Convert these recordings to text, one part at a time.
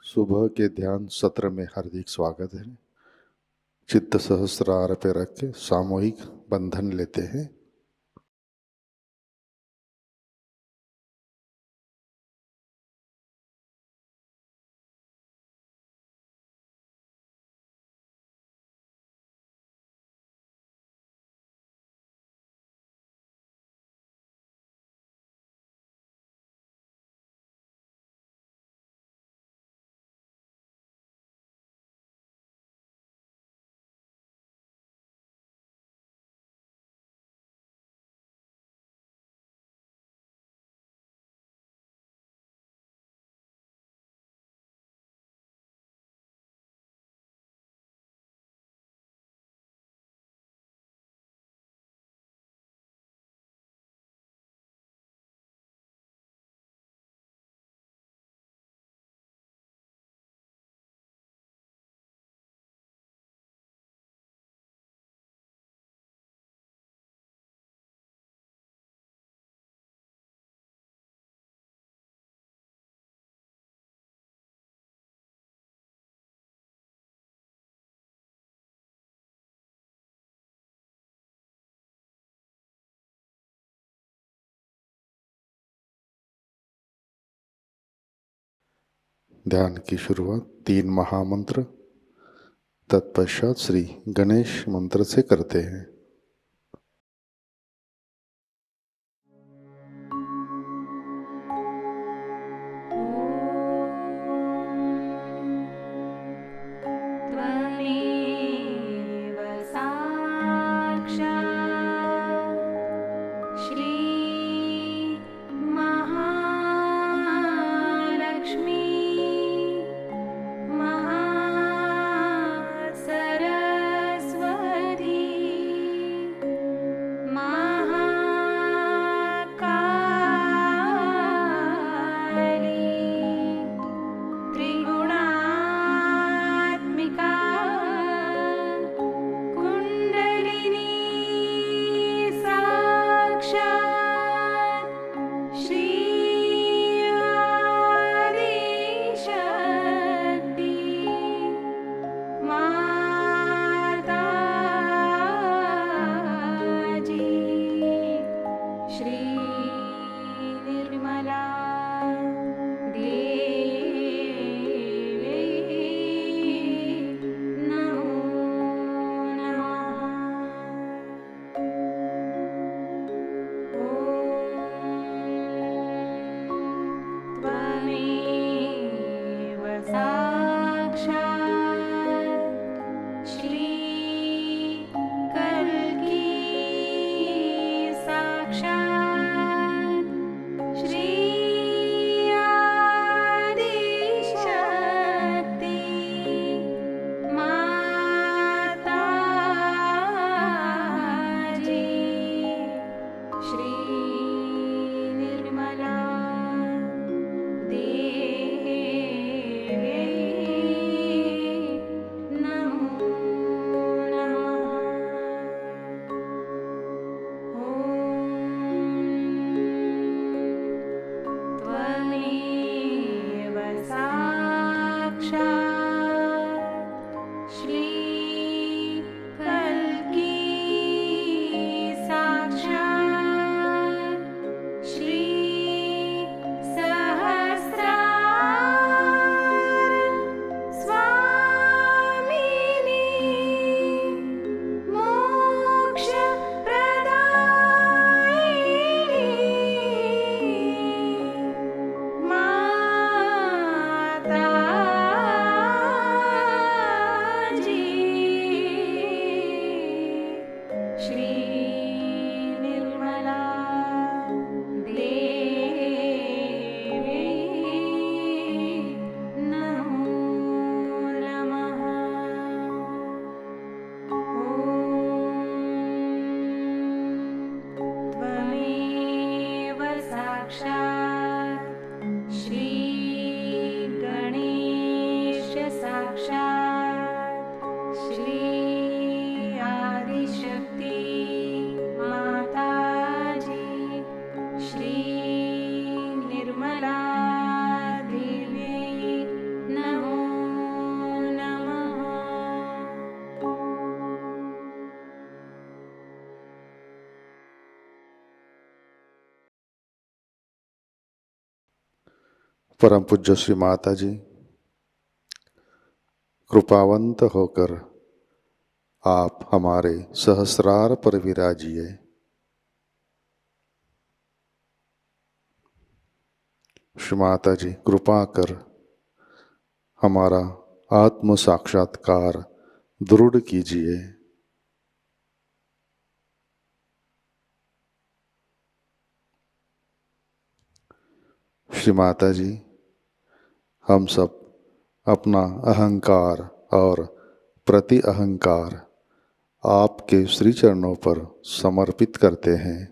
सुबह के ध्यान सत्र में हार्दिक स्वागत है। चित्त सहस्रार पे रख के सामूहिक बंधन लेते हैं। ध्यान की शुरुआत 3 महामंत्र तत्पश्चात श्री गणेश मंत्र से करते हैं। परम पूज्य श्री माताजी, कृपावंत होकर आप हमारे सहस्रार पर विराजिए। श्री माताजी, कृपा कर हमारा आत्म साक्षात्कार दृढ़ कीजिए। श्री माताजी, हम सब अपना अहंकार और प्रति अहंकार आपके श्री चरणों पर समर्पित करते हैं।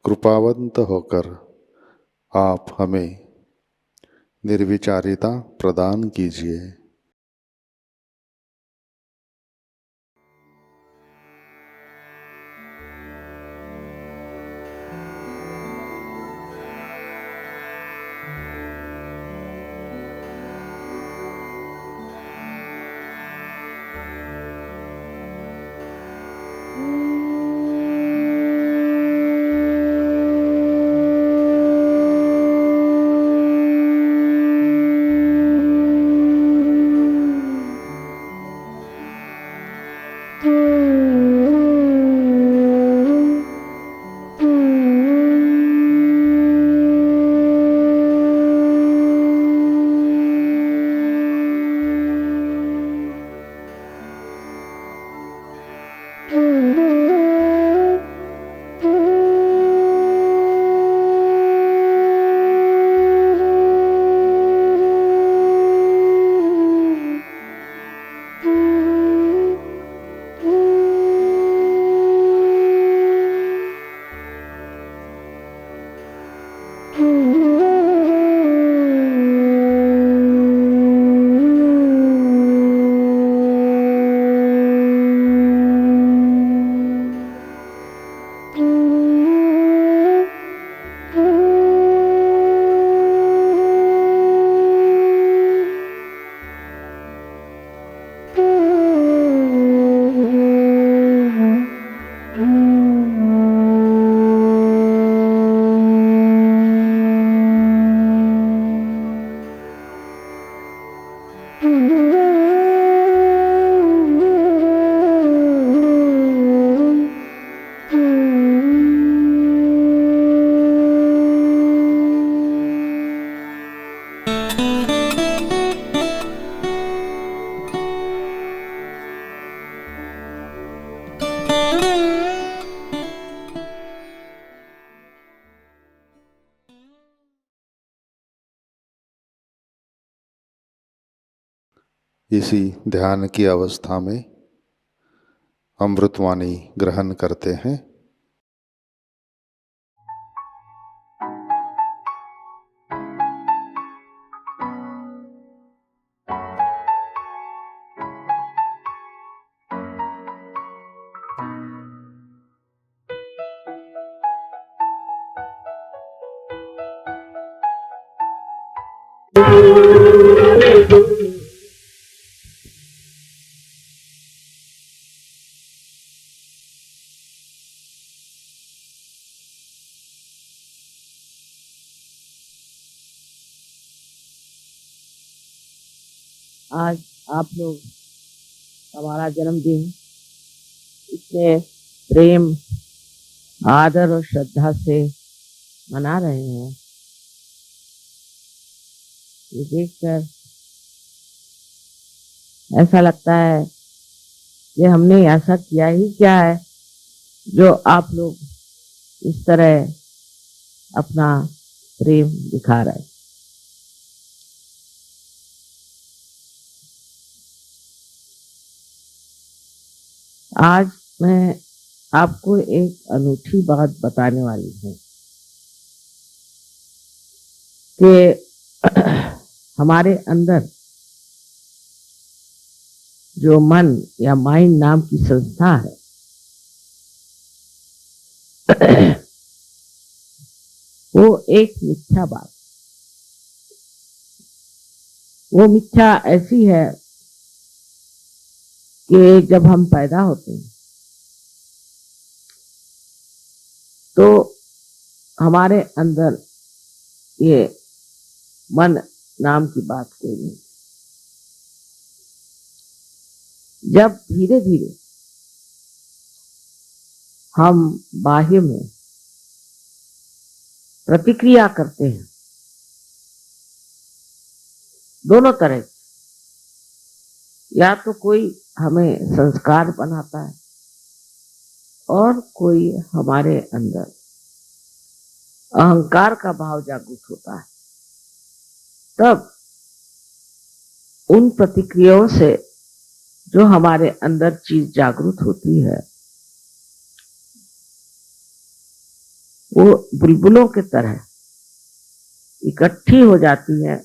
कृपावंत होकर आप हमें निर्विचारिता प्रदान कीजिए। इसी ध्यान की अवस्था में अमृतवाणी ग्रहण करते हैं। आज आप लोग हमारा जन्मदिन इतने प्रेम, आदर और श्रद्धा से मना रहे हैं, ये देखकर ऐसा लगता है कि हमने ऐसा किया ही क्या है जो आप लोग इस तरह अपना प्रेम दिखा रहे हैं। आज मैं आपको एक अनूठी बात बताने वाली हूँ कि हमारे अंदर जो मन या माइंड नाम की संस्था है, वो एक मिथ्या बात, वो मिथ्या ऐसी है कि जब हम पैदा होते हैं तो हमारे अंदर ये मन नाम की बात कोई नहीं। जब धीरे धीरे हम बाह्य में प्रतिक्रिया करते हैं, दोनों तरह, या तो कोई हमें संस्कार बनाता है और कोई हमारे अंदर अहंकार का भाव जागृत होता है, तब उन प्रतिक्रियाओं से जो हमारे अंदर चीज जागृत होती है वो बुलबुलों के तरह इकट्ठी हो जाती है,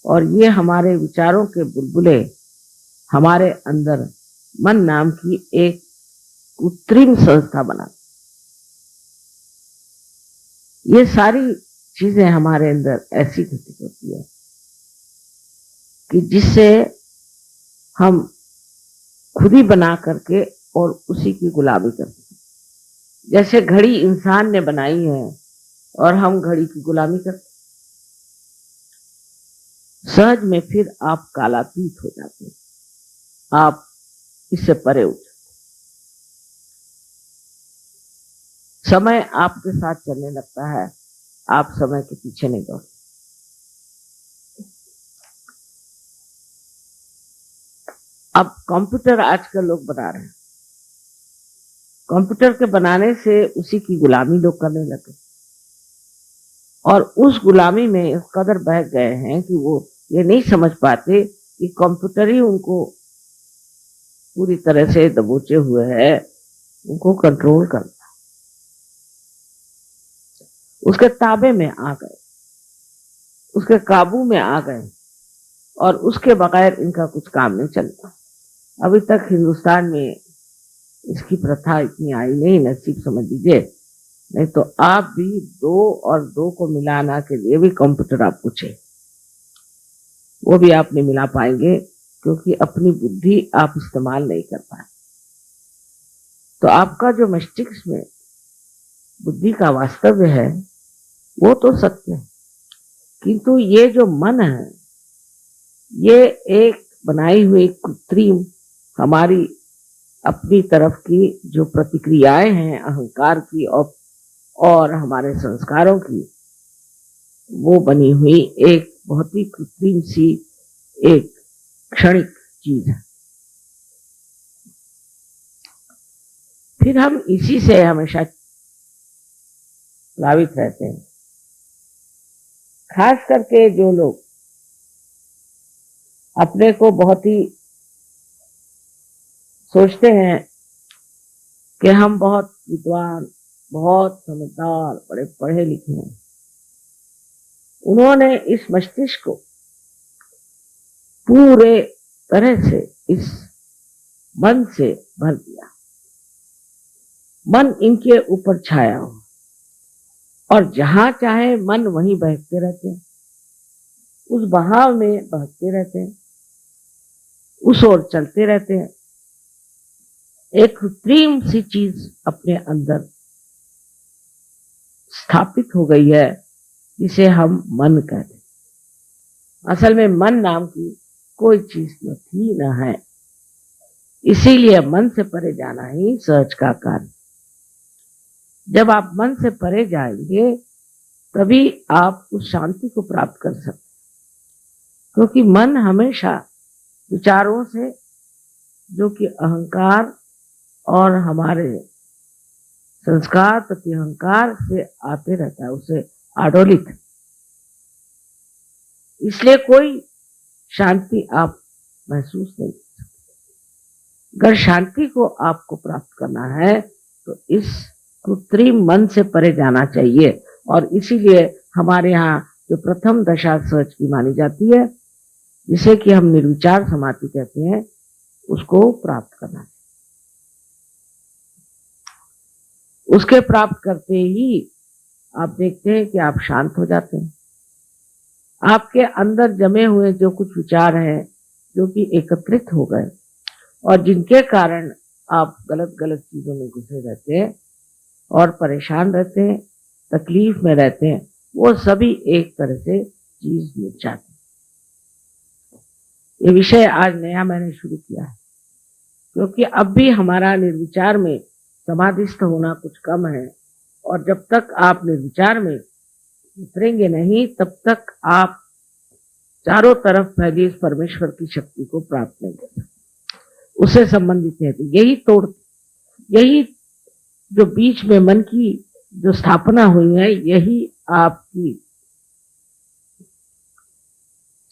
और ये हमारे विचारों के बुलबुले हमारे अंदर मन नाम की एक कृत्रिम संस्था बनाती। ये सारी चीजें हमारे अंदर ऐसी घटित होती है कि जिससे हम खुद ही बना करके और उसी की गुलामी करते हैं। जैसे घड़ी इंसान ने बनाई है और हम घड़ी की गुलामी करते, सहज में फिर आप कालातीत हो जाते हैं, आप इससे परे उठ, समय आपके साथ चलने लगता है, आप समय के पीछे नहीं दौड़ते। अब कंप्यूटर आजकल लोग बना रहे हैं, कंप्यूटर के बनाने से उसी की गुलामी लोग करने लगे, और उस गुलामी में इस कदर बह गए हैं कि वो ये नहीं समझ पाते कि कंप्यूटर ही उनको पूरी तरह से दबोचे हुए है, उनको कंट्रोल करता, उसके ताबे में आ गए, उसके काबू में आ गए, और उसके बगैर इनका कुछ काम नहीं चलता। अभी तक हिंदुस्तान में इसकी प्रथा इतनी आई नहीं, नसीब समझ लीजिए, नहीं तो आप भी 2 और 2 को मिलाना के लिए भी कंप्यूटर आपको चाहिए, वो भी आप नहीं मिला पाएंगे क्योंकि अपनी बुद्धि आप इस्तेमाल नहीं कर पाए। तो आपका जो मस्तिष्क में बुद्धि का वास्तव्य है वो तो सत्य है, किंतु ये जो मन है ये एक बनाई हुई कृत्रिम हमारी अपनी तरफ की जो प्रतिक्रियाएं हैं अहंकार की और हमारे संस्कारों की, वो बनी हुई एक बहुत ही कृत्रिम सी एक क्षणिक चीज है। फिर हम इसी से हमेशा प्रभावित रहते हैं, खास करके जो लोग अपने को बहुत ही सोचते हैं कि हम बहुत विद्वान, बहुत समझदार, बड़े पढ़े लिखे हैं, उन्होंने इस मस्तिष्क को पूरे तरह से इस मन से भर दिया, मन इनके ऊपर छाया हो, और जहां चाहे मन वहीं बहकते रहते हैं, उस बहाव में बहकते रहते हैं, उस ओर चलते रहते हैं। एक कृत्रिम सी चीज अपने अंदर स्थापित हो गई है जिसे हम मन कहते हैं। असल में मन नाम की कोई चीज न थी न है, इसीलिए मन से परे जाना ही सहज का कार्य। जब आप मन से परे जाएंगे तभी आप उस शांति को प्राप्त कर सकते, क्योंकि मन हमेशा विचारों से, जो कि अहंकार और हमारे संस्कार प्रति अहंकार से आते रहता है, उसे आडोलित, इसलिए कोई शांति आप महसूस नहीं कर सकते। अगर शांति को आपको प्राप्त करना है तो इस कृत्रिम मन से परे जाना चाहिए, और इसीलिए हमारे यहाँ जो प्रथम दशा सहज की मानी जाती है, जिसे कि हम निर्विचार समाधि कहते हैं, उसको प्राप्त करना है। उसके प्राप्त करते ही आप देखते हैं कि आप शांत हो जाते हैं। आपके अंदर जमे हुए जो कुछ विचार हैं, जो कि एकत्रित हो गए और जिनके कारण आप गलत गलत चीजों में घुसे रहते हैं और परेशान रहते हैं, तकलीफ में रहते हैं, वो सभी एक तरह से चीज मिल जाती। ये विषय आज नया मैंने शुरू किया है, क्योंकि अब भी हमारा निर्विचार में समाधिस्थ होना कुछ कम है, और जब तक आप निर्विचार में उतरेंगे नहीं, तब तक आप चारों तरफ फैली इस परमेश्वर की शक्ति को प्राप्त नहीं कर सकते। उससे संबंधित है, यही जो बीच में मन की जो स्थापना हुई है, यही आपकी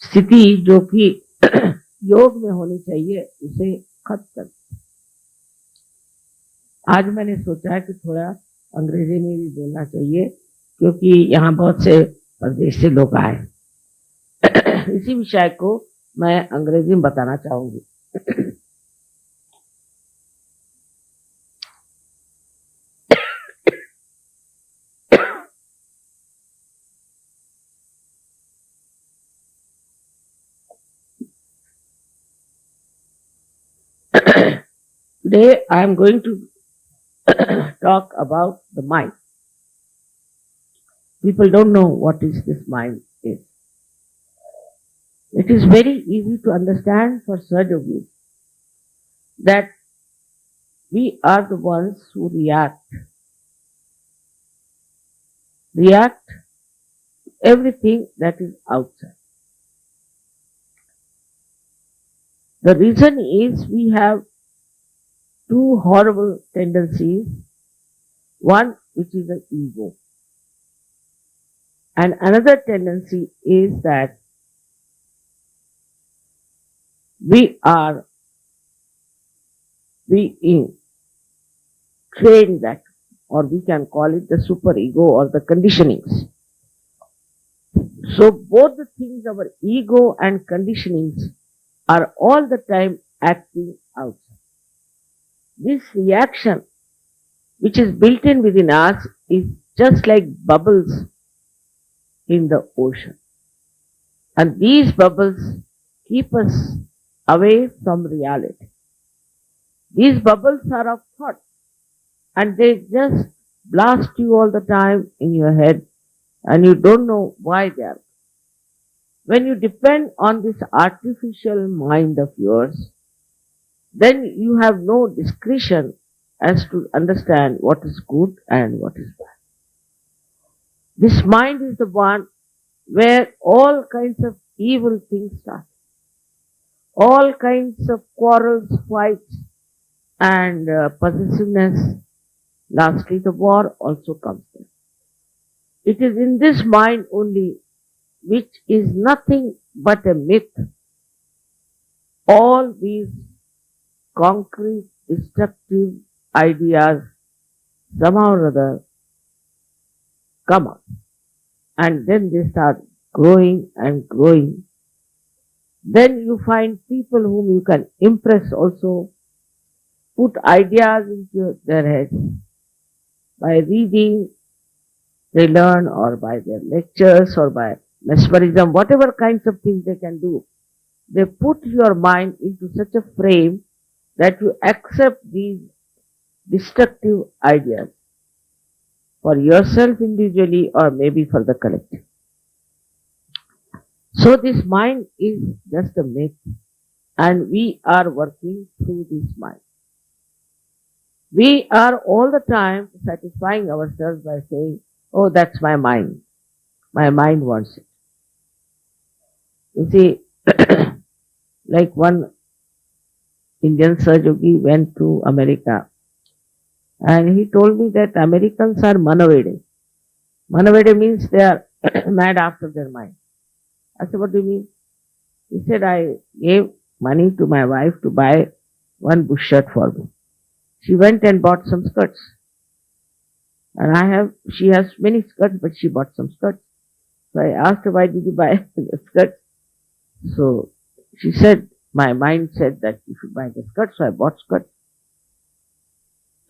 स्थिति जो कि योग में होनी चाहिए, उसे खत्म कर। आज मैंने सोचा कि थोड़ा अंग्रेजी में भी बोलना चाहिए, क्योंकि यहाँ बहुत से परदेश से लोग आए। इसी विषय को मैं अंग्रेजी में बताना चाहूंगी। Today I am going to talk about the mind. People don't know what is this mind is. It is very easy to understand for Sahajayoga that we are the ones who react to everything that is outside. The reason is we have two horrible tendencies. One, which is the ego, and another tendency is that we are being trained that, or we can call it the superego or the conditionings. So both the things, our ego and conditionings, are all the time acting outside. This reaction, which is built in within us, is just like bubbles in the ocean. And these bubbles keep us away from reality. These bubbles are of thought, and they just blast you all the time in your head, and you don't know why they are. When you depend on this artificial mind of yours, then you have no discretion as to understand what is good and what is bad. This mind is the one where all kinds of evil things start. All kinds of quarrels, fights, and possessiveness. Lastly, the war also comes in. It is in this mind only, which is nothing but a myth, all these concrete, destructive ideas somehow or other come up, and then they start growing and growing. Then you find people whom you can impress also, put ideas into their heads. By reading, they learn, or by their lectures, or by mesmerism, whatever kinds of things they can do. They put your mind into such a frame that you accept these destructive ideas for yourself individually, or maybe for the collective. So this mind is just a myth, and we are working through this mind. We are all the time satisfying ourselves by saying, oh, that's my mind. My mind wants it. You see, like one Indian Sahajayogi went to America, and he told me that Americans are manavede. Manavede means they are mad after their mind. I said, what do you mean? He said, I gave money to my wife to buy one bush shirt for me. She went and bought some skirts. And she has many skirts, but she bought some skirts. So I asked her, why did you buy the skirts? So she said, my mind said that you should buy the skirts, so I bought skirts.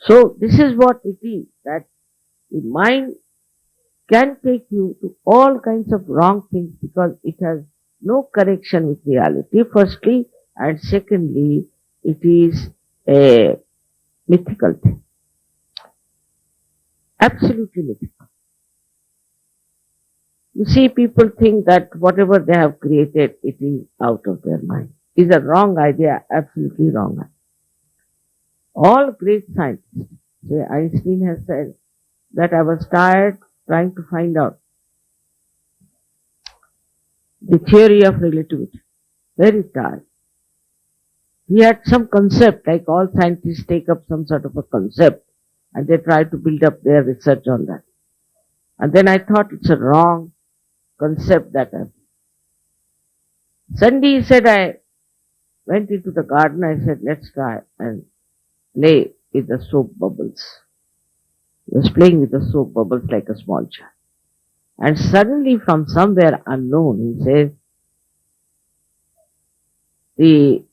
So this is what it is, that the mind can take you to all kinds of wrong things because it has no connection with reality, firstly, and secondly, it is a mythical thing. Absolutely mythical. You see, people think that whatever they have created, it is out of their mind. It's a wrong idea, absolutely wrong idea. All great scientists, say Einstein has said that I was tired trying to find out the theory of relativity. Very tired. He had some concept, like all scientists take up some sort of a concept and they try to build up their research on that. And then I thought it's a wrong concept that I. Sunday he said I went into the garden, I said let's try and play with the soap bubbles. He was playing with the soap bubbles like a small child. And suddenly from somewhere unknown he says the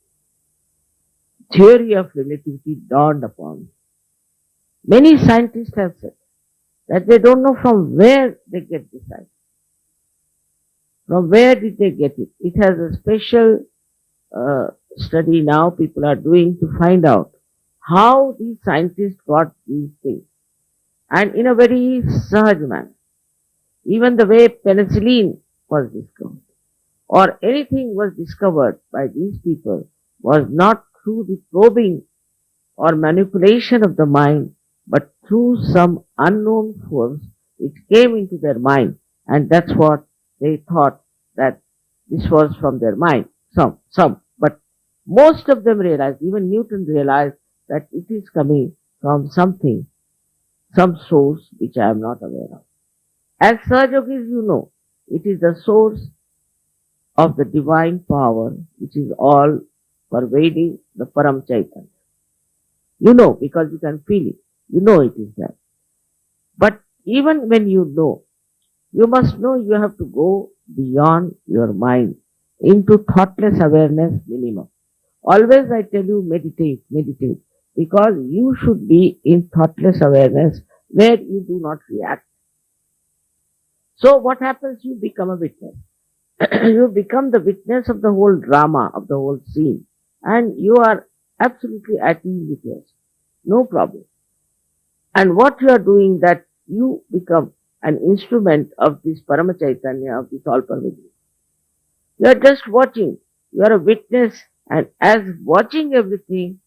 theory of relativity dawned upon me. Many scientists have said that they don't know from where they get this idea. From where did they get it? It has a special study now people are doing to find out how these scientists got these things. And in a very sahaj manner. Even the way penicillin was discovered or anything was discovered by these people was not through the probing or manipulation of the mind, but through some unknown force. It came into their mind, and that's what they thought that this was from their mind. Some, but most of them realized, even Newton realized that it is coming from something, some source which I am not aware of. As Sahajogis, you know, it is the source of the divine power which is all pervading the Param Chaitanya. You know, because you can feel it. You know it is there. But even when you know, you must know you have to go beyond your mind into thoughtless awareness minimum. Always I tell you meditate, meditate, because you should be in thoughtless awareness where you do not react. So what happens? You become a witness. You become the witness of the whole drama, of the whole scene, and you are absolutely at ease with yourself. No problem. And what you are doing, that you become an instrument of this Parama Chaitanya, of this all pervading. You are just watching. You are a witness, and as watching everything,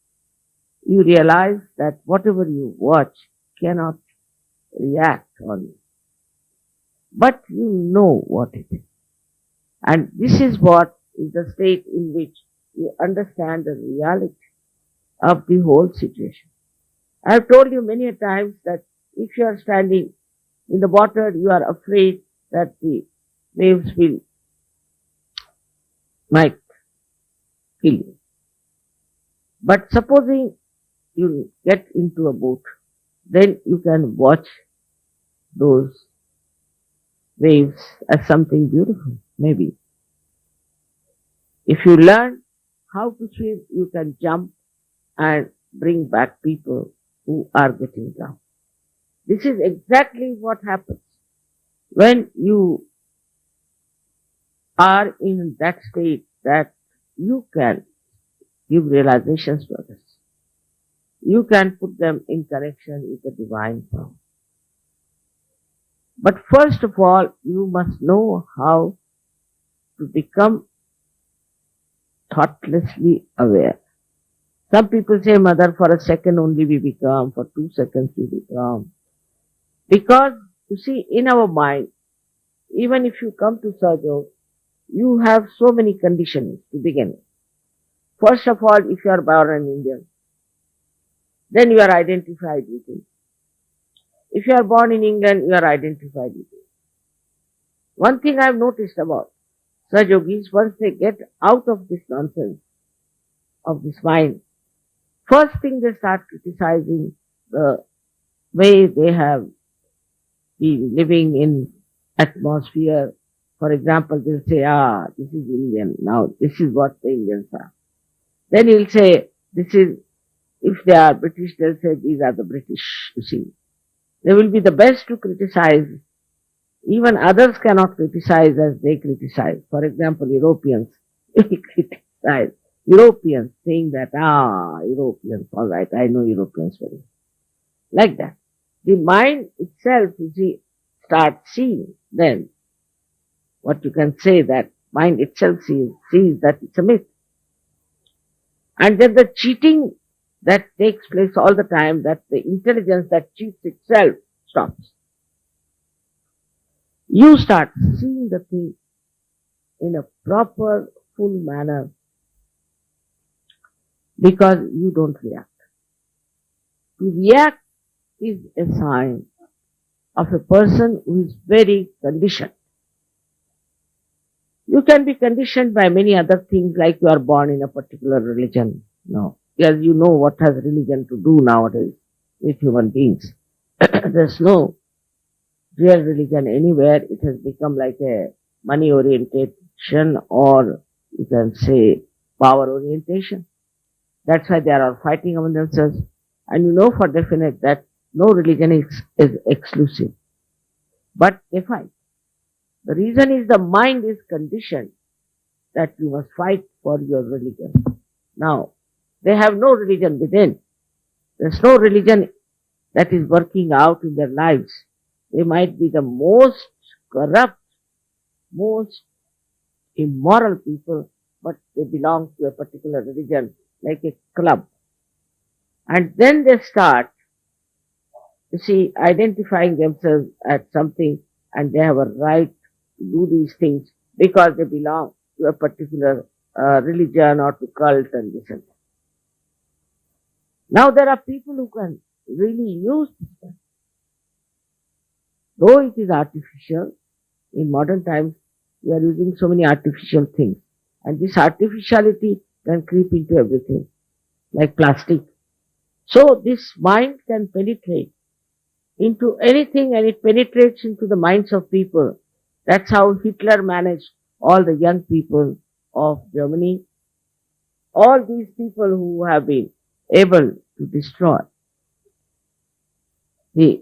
you realize that whatever you watch cannot react on you. But you know what it is. And this is what is the state in which you understand the reality of the whole situation. I have told you many a times that if you are standing in the water, you are afraid that the waves might kill you. But supposing you get into a boat, then you can watch those waves as something beautiful, maybe. If you learn how to swim, you can jump and bring back people who are getting drowned. This is exactly what happens when you are in that state that you can give realizations to others. You can put them in connection with the divine power. But first of all, you must know how to become thoughtlessly aware. Some people say, Mother, for a second only we become, for 2 seconds we become. Because, you see, in our mind, even if you come to Sahajayoga, you have so many conditions to begin with. First of all, if you are born an Indian, then you are identified with it. If you are born in England, you are identified with it. One thing I have noticed about Sahajogis, once they get out of this nonsense of this mind, first thing they start criticizing the way they have been living in atmosphere. For example, they'll say, this is Indian. Now, this is what the Indians are. Then he'll say, this is, if they are British, they'll say, these are the British, you see. They will be the best to criticize. Even others cannot criticize as they criticize. For example, Europeans will criticize. Europeans saying that, Europeans, all right, I know Europeans very well. Like that. The mind itself, you see, starts seeing then what you can say that mind itself sees that it's a myth. And then the cheating that takes place all the time, that the intelligence that cheats itself stops. You start seeing the thing in a proper, full manner because you don't react. To react is a sign of a person who is very conditioned. You can be conditioned by many other things, like you are born in a particular religion. No. As you know what has religion to do nowadays with human beings. There's no real religion anywhere. It has become like a money orientation, or you can say power orientation. That's why they are all fighting among themselves. And you know for definite that no religion is exclusive. But they fight. The reason is the mind is conditioned that you must fight for your religion. Now, they have no religion within. There's no religion that is working out in their lives. They might be the most corrupt, most immoral people, but they belong to a particular religion, like a club. And then they start, you see, identifying themselves as something, and they have a right to do these things because they belong to a particular religion or to cult and this and that. Now there are people who can really use this, though it is artificial. In modern times, we are using so many artificial things, and this artificiality can creep into everything, like plastic. So this mind can penetrate into anything, and it penetrates into the minds of people. That's how Hitler managed all the young people of Germany. All these people who have been able to destroy the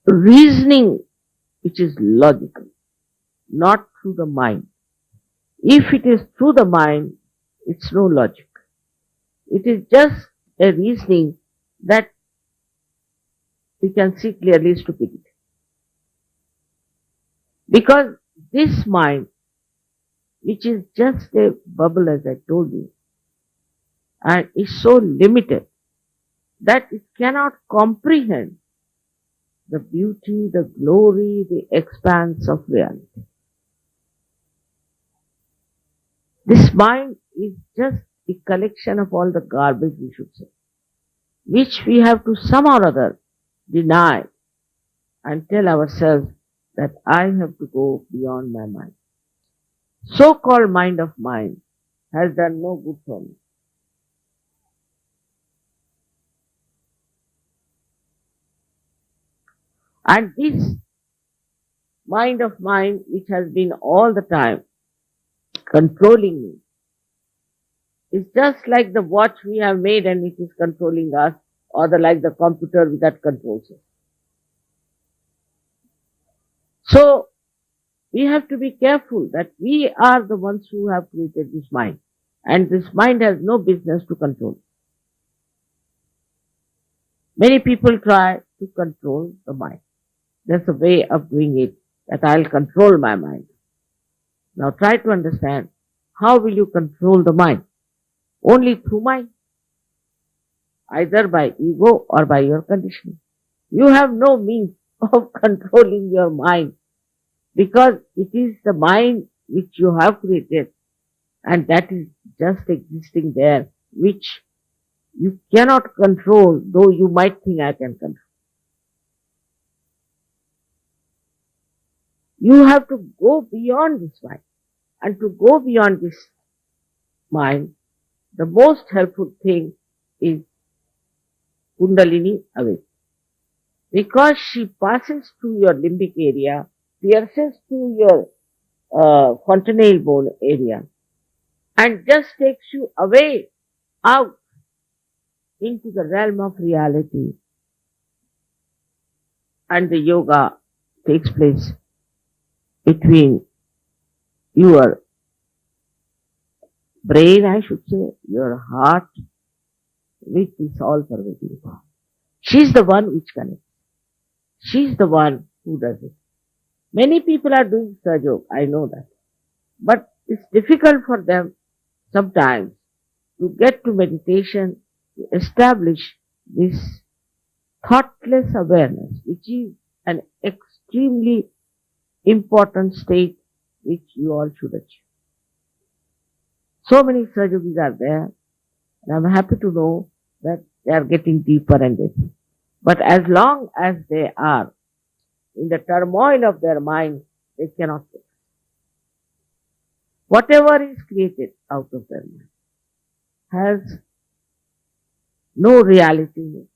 reasoning which is logical, not through the mind. If it is through the mind, it's no logic. It is just a reasoning that we can see clearly stupidity. Because this mind, which is just a bubble as I told you, and is so limited that it cannot comprehend the beauty, the glory, the expanse of reality. This mind is just a collection of all the garbage, we should say, which we have to somehow or other deny and tell ourselves that I have to go beyond my mind. So-called mind of mine has done no good for me. And this mind of mine, which has been all the time controlling me, is just like the watch we have made and it is controlling us, or like the computer that controls us. So, we have to be careful that we are the ones who have created this mind, and this mind has no business to control. Many people try to control the mind. There's a way of doing it, that I'll control my mind. Now try to understand, how will you control the mind? Only through mind, either by ego or by your conditioning. You have no means of controlling your mind, because it is the mind which you have created, and that is just existing there, which you cannot control, though you might think I can control. You have to go beyond this mind. And to go beyond this mind, the most helpful thing is kundalini awake. Because she passes through your limbic area, pierces through your fontanelle bone area, and just takes you away, out, into the realm of reality. And the yoga takes place between your brain, I should say, your heart, with this all-pervading power. She's the one which connects. She's the one who does it. Many people are doing Sahajayoga, I know that. But it's difficult for them sometimes to get to meditation, to establish this thoughtless awareness, which is an extremely important state which you all should achieve. So many Sahajogis are there, and I'm happy to know that they are getting deeper and deeper. But as long as they are in the turmoil of their mind, they cannot fix. Whatever is created out of their mind has no reality in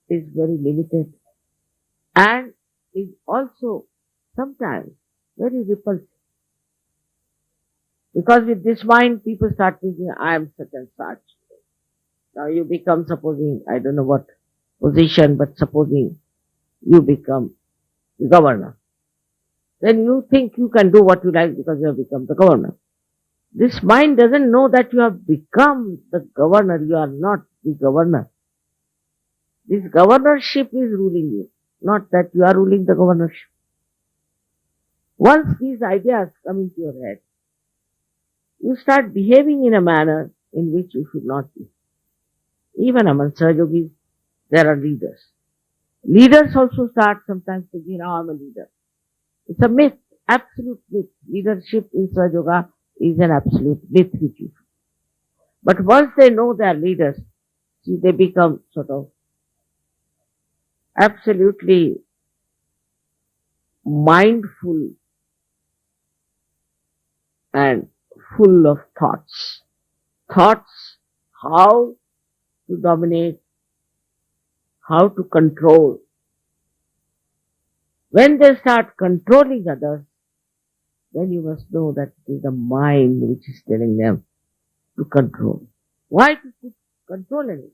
it, is very limited, and is also sometimes very repulsive. Because with this mind, people start thinking, I am such and such. Now you become, supposing, I don't know what position, but supposing you become the governor. Then you think you can do what you like because you have become the governor. This mind doesn't know that you have become the governor. You are not the governor. This governorship is ruling you, not that you are ruling the governorship. Once these ideas come into your head, you start behaving in a manner in which you should not be. Even among Sahajogis, there are leaders. Leaders also start sometimes thinking, now I'm a leader. It's a myth, absolute myth. Leadership in Sahaja is an absolute myth. But once they know they are leaders, see, they become sort of absolutely mindful and full of thoughts. Thoughts, how to dominate, how to control. When they start controlling others, then you must know that it is the mind which is telling them to control. Why to put control in it?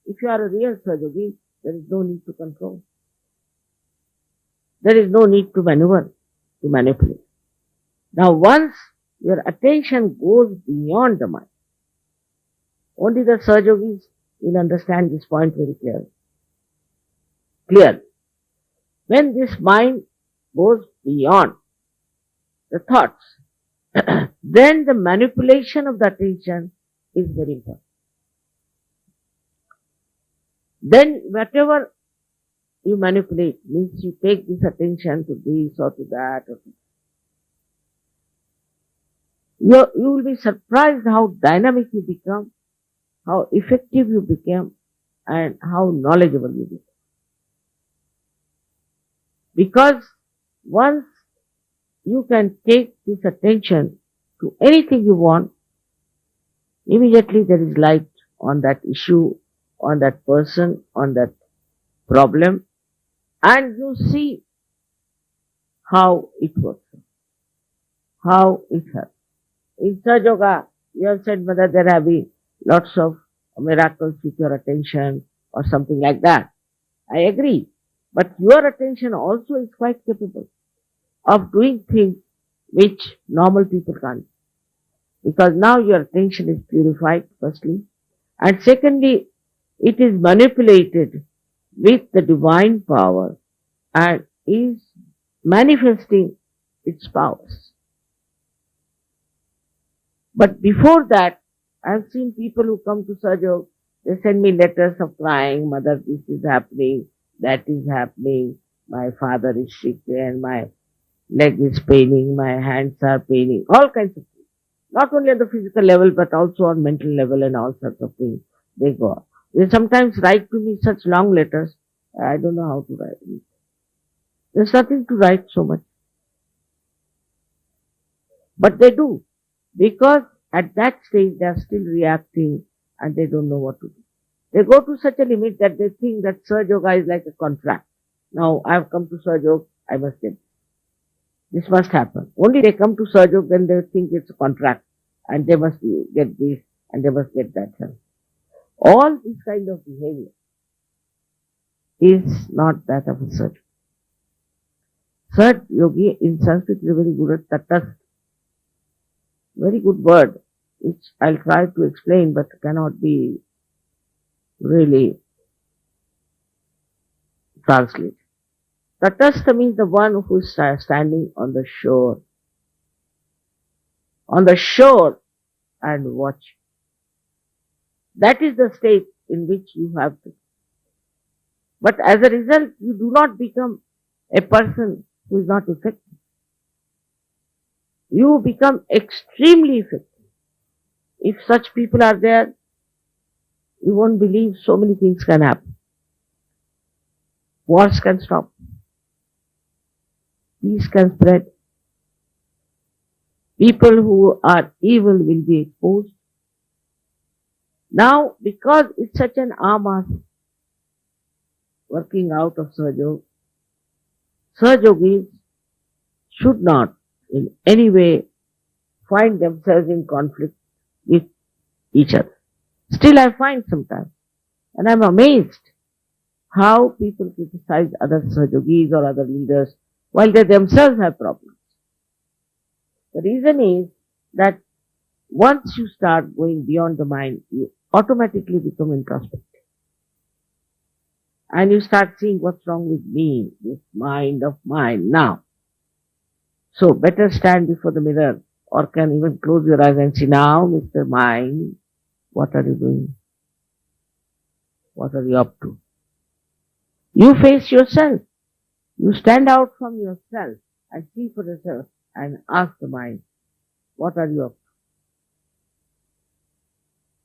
If you are a real Sahajogi, there is no need to control. There is no need to maneuver, to manipulate. Now once your attention goes beyond the mind, only the Sahajogis will understand this point very clearly. When this mind goes beyond the thoughts, then the manipulation of the attention is very important. Then whatever you manipulate means you take this attention to this or to that. You will be surprised how dynamic you become, how effective you become, and how knowledgeable you become. Because once you can take this attention to anything you want, immediately there is light on that issue, on that person, on that problem, and you see how it works, how it helps. In Sahaja, you have said, Mother, there have been lots of miracles with your attention or something like that. I agree. But your attention also is quite capable of doing things which normal people can't. Because now your attention is purified, firstly. And secondly, it is manipulated with the divine power and is manifesting its powers. But before that, I've seen people who come to Sahaja, they send me letters of crying, Mother, this is happening, that is happening, my father is sick and my leg is paining, my hands are paining, all kinds of things. Not only on the physical level, but also on mental level and all sorts of things. They go on. They sometimes write to me such long letters, I don't know how to write it. There's nothing to write so much. But they do. Because at that stage they are still reacting and they don't know what to do. They go to such a limit that they think that Sahaja is like a contract. Now I have come to Sahaja, I must get this must happen. Only they come to Sahaja, then they think it's a contract and they must get this and they must get that. All this kind of behavior is not that of a Sahaja. Sahaja Yogi in Sanskrit is a very good at tatas. Very good word, which I'll try to explain but cannot be really translated. Tatastha means the one who is standing on the shore. On the shore and watch. That is the state in which you have to. But as a result, you do not become a person who is not effective. You become extremely effective. If such people are there, you won't believe so many things can happen. Wars can stop. Peace can spread. People who are evil will be exposed. Now, because it's such an amas working out of Sahajayoga, Sahajogis should not in any way find themselves in conflict with each other. Still I find sometimes, and I'm amazed how people criticize other Sahajogis or other leaders while they themselves have problems. The reason is that once you start going beyond the mind, you automatically become introspective. And you start seeing what's wrong with me, this mind of mine now. So better stand before the mirror or can even close your eyes and see, now, Mr. Mind, what are you doing? What are you up to? You face yourself. You stand out from yourself and see for yourself and ask the mind, what are you up to?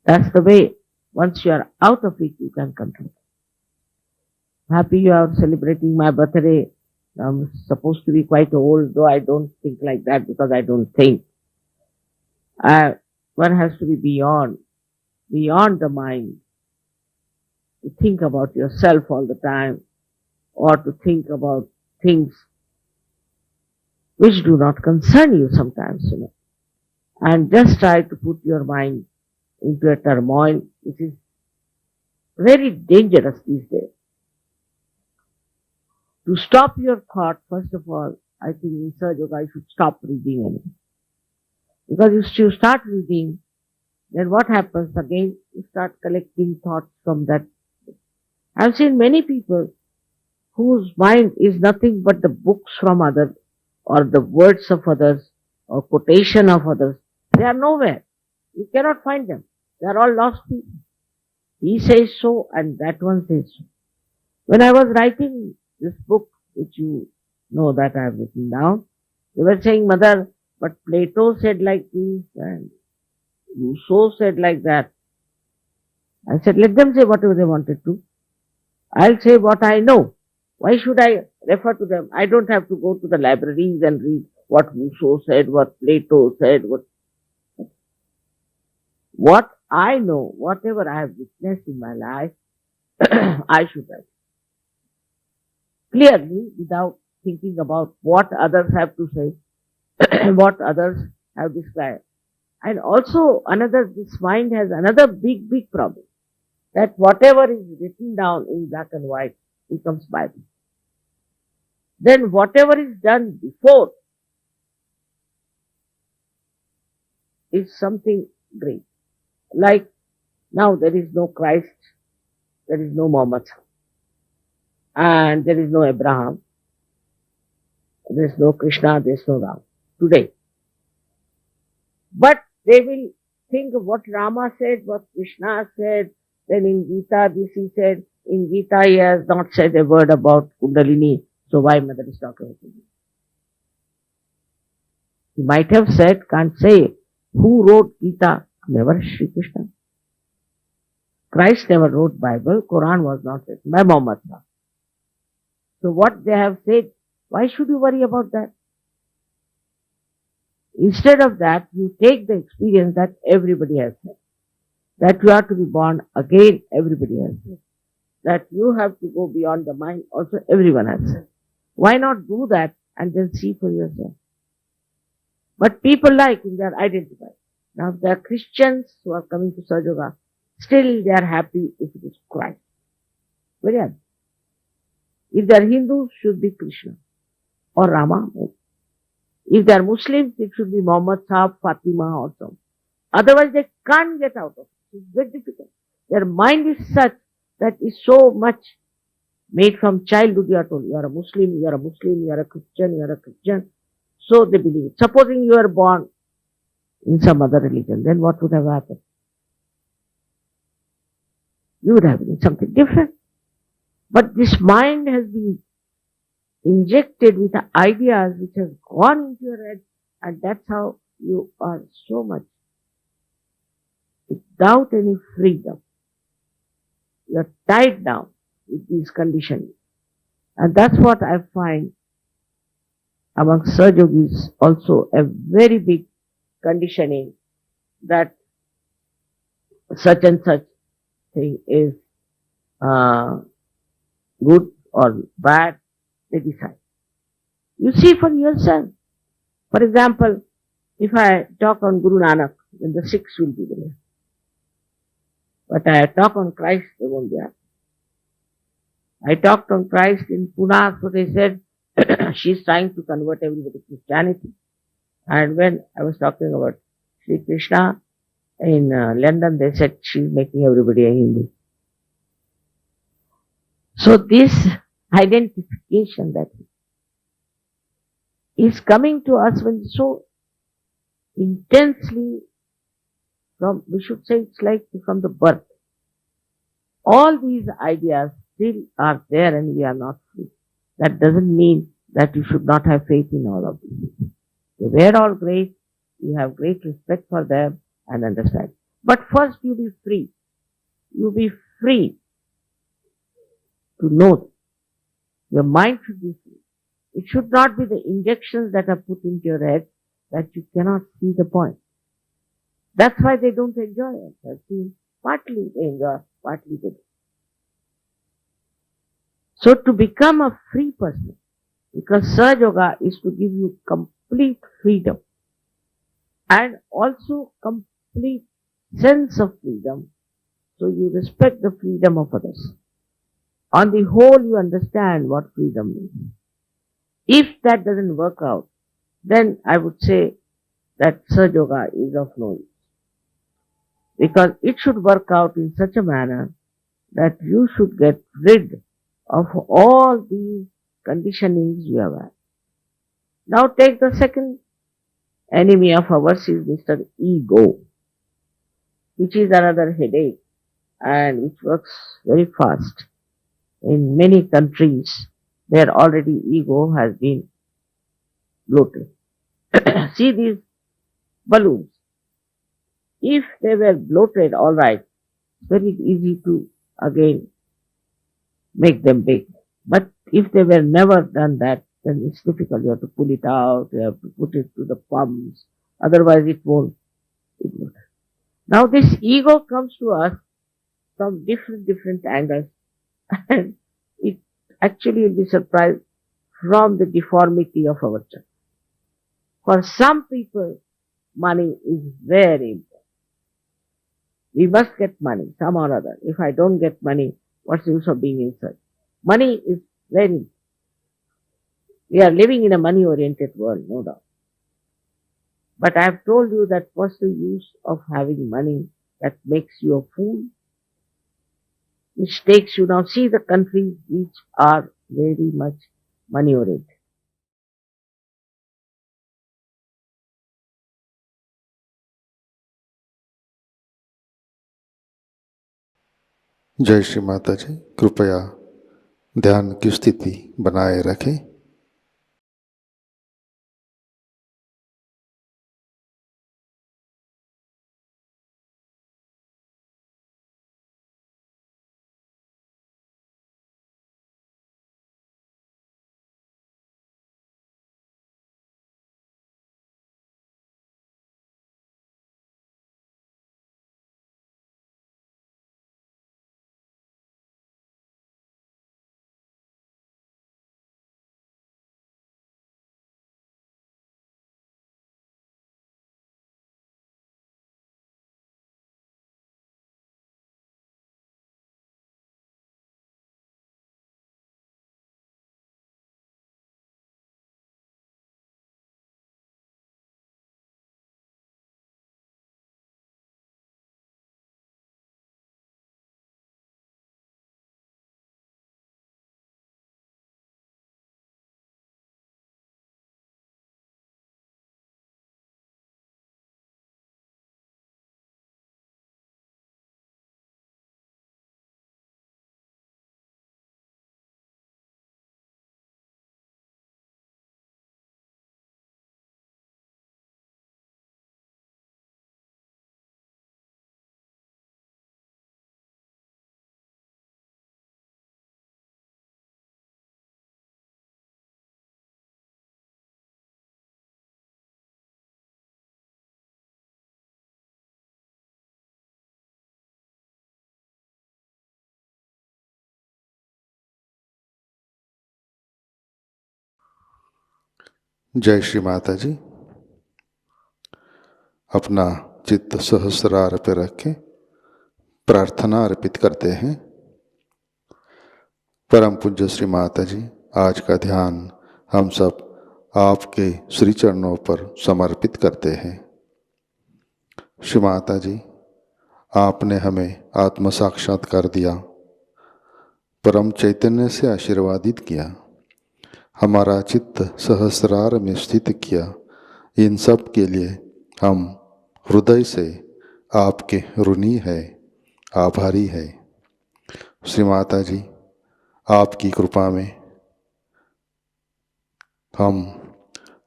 That's the way. Once you are out of it, you can control. Happy you are celebrating my birthday. I'm supposed to be quite old, though I don't think like that because I don't think. One has to be beyond the mind. To think about yourself all the time or to think about things which do not concern you sometimes, And just try to put your mind into a turmoil, which is very dangerous these days. To stop your thought, first of all, I think in Sahajayoga I should stop reading anything. Because if you start reading, then what happens again? You start collecting thoughts from that. I've seen many people whose mind is nothing but the books from others or the words of others or quotation of others. They are nowhere. You cannot find them. They are all lost people. He says so and that one says so. When I was writing this book, which you know that I have written down, they were saying, Mother, but Plato said like this and Rousseau said like that. I said, let them say whatever they wanted to. I'll say what I know. Why should I refer to them? I don't have to go to the libraries and read what Rousseau said, what Plato said, what I know, whatever I have witnessed in my life, I should write. Clearly, without thinking about what others have to say, what others have described. And also this mind has another big, big problem. That whatever is written down in black and white becomes Bible. Then whatever is done before is something great. Like now there is no Christ, there is no Muhammad, and there is no Abraham, there is no Krishna, there is no Ram today. But they will think of what Rama said, what Krishna said, then in Gita this he said, in Gita he has not said a word about kundalini, so why Mother is talking about kundalini? He might have said, can't say, who wrote Gita? Never Shri Krishna. Christ never wrote Bible, Quran was not written by Muhammad. So what they have said, why should you worry about that? Instead of that, you take the experience that everybody has said. That you have to be born again, everybody has said. That you have to go beyond the mind, also everyone has said. Why not do that and then see for yourself? But people like in their identified. Now if they are Christians who are coming to Sahajayoga, still they are happy if it is Christ. Very happy. If they are Hindus, should be Krishna or Rama. If they are Muslims, it should be Muhammad Sahib, Fatima or so. Otherwise they can't get out of it. It's very difficult. Their mind is such that is so much Made from childhood, you are told, you are a Muslim, you are a Muslim, you are a Christian, you are a Christian. So they believe it. Supposing you are born in some other religion, then what would have happened? You would have been something different. But this mind has been injected with the ideas which has gone into your head, and that's how you are so much without any freedom. You are tied down with these conditions. And that's what I find among Sahajogis also a very big conditioning, that such and such thing is uh, good or bad, they decide. You see for yourself. For example, if I talk on Guru Nanak, then the Sikhs will be there. But I talk on Christ, they won't be happy. I talked on Christ in Pune, so they said she's trying to convert everybody to Christianity. And when I was talking about Shri Krishna in London, they said she's making everybody a Hindu. So this identification that is coming to us when so intensely from, we should say it's like from the birth. All these ideas still are there and we are not free. That doesn't mean that you should not have faith in all of these. They were all great. You have great respect for them and understand. But first you be free. You be free to know them. Your mind should be free. It should not be the injections that are put into your head that you cannot see the point. That's why they don't enjoy it. I see, partly they enjoy, partly they don't. So to become a free person, because Sahajayoga is to give you complete freedom and also complete sense of freedom, so you respect the freedom of others. On the whole, you understand what freedom means. If that doesn't work out, then I would say that Sahajayoga is of no use. Because it should work out in such a manner that you should get rid of all these conditionings you have had. Now take the second enemy of ours is Mr. Ego, which is another headache and which works very fast. In many countries, where already ego has been bloated. See these balloons. If they were bloated, all right, very easy to again make them big. But if they were never done that, then it's difficult. You have to pull it out, you have to put it to the pumps, otherwise it won't explode. Now this ego comes to us from different angles, and it actually will be surprised from the deformity of our church. For some people, money is very important. We must get money, some or other. If I don't get money, what's the use of being in church? Money is very important. We are living in a money-oriented world, no doubt. But I have told you that what's the use of having money that makes you a fool, which takes you now. See the countries which are very much money-oriented. जय श्री माता जी। कृपया ध्यान की स्थिति बनाए रखें। जय श्री माता जी। अपना चित्त सहस्रार पे रखें, प्रार्थना अर्पित करते हैं। परम पूज्य श्री माता जी, आज का ध्यान हम सब आपके श्री चरणों पर समर्पित करते हैं। श्री माता जी, आपने हमें आत्म साक्षात्कार दिया, परम चैतन्य से आशीर्वादित किया, हमारा चित्त सहस्रार में स्थित किया। इन सब के लिए हम हृदय से आपके ऋणी है, आभारी है। श्री माता जी, आपकी कृपा में हम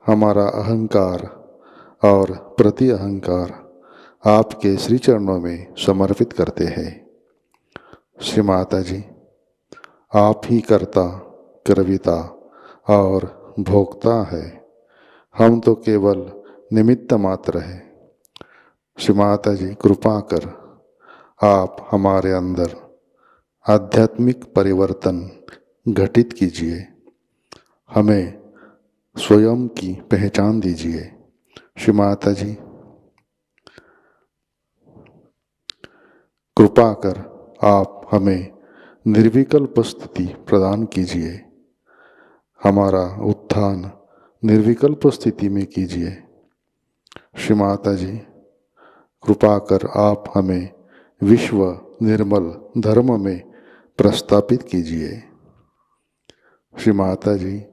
हमारा अहंकार और प्रति अहंकार आपके श्री चरणों में समर्पित करते हैं। श्री माता जी, आप ही कर्ता, कर्विता और भोक्ता है, हम तो केवल निमित्त मात्र है। श्री माता जी, कृपा कर आप हमारे अंदर आध्यात्मिक परिवर्तन घटित कीजिए, हमें स्वयं की पहचान दीजिए। श्री माता जी, कृपा कर आप हमें निर्विकल्प स्थिति प्रदान कीजिए, हमारा उत्थान निर्विकल्प स्थिति में कीजिए। श्री माता जी, कृपा कर आप हमें विश्व निर्मल धर्म में प्रस्थापित कीजिए। श्री माता जी,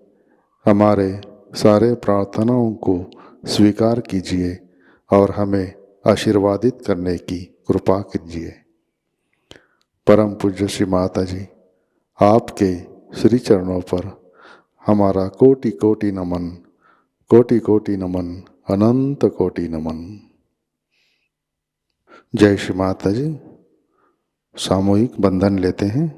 हमारे सारे प्रार्थनाओं को स्वीकार कीजिए और हमें आशीर्वादित करने की कृपा कीजिए। परम पूज्य श्री माता जी, आपके श्री चरणों पर हमारा कोटि कोटि नमन, कोटि कोटि नमन, अनंत कोटि नमन। जय श्री माता जी। सामूहिक बंधन लेते हैं।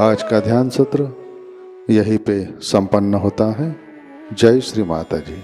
आज का ध्यान सत्र यहीं पे संपन्न होता है। जय श्री माता जी।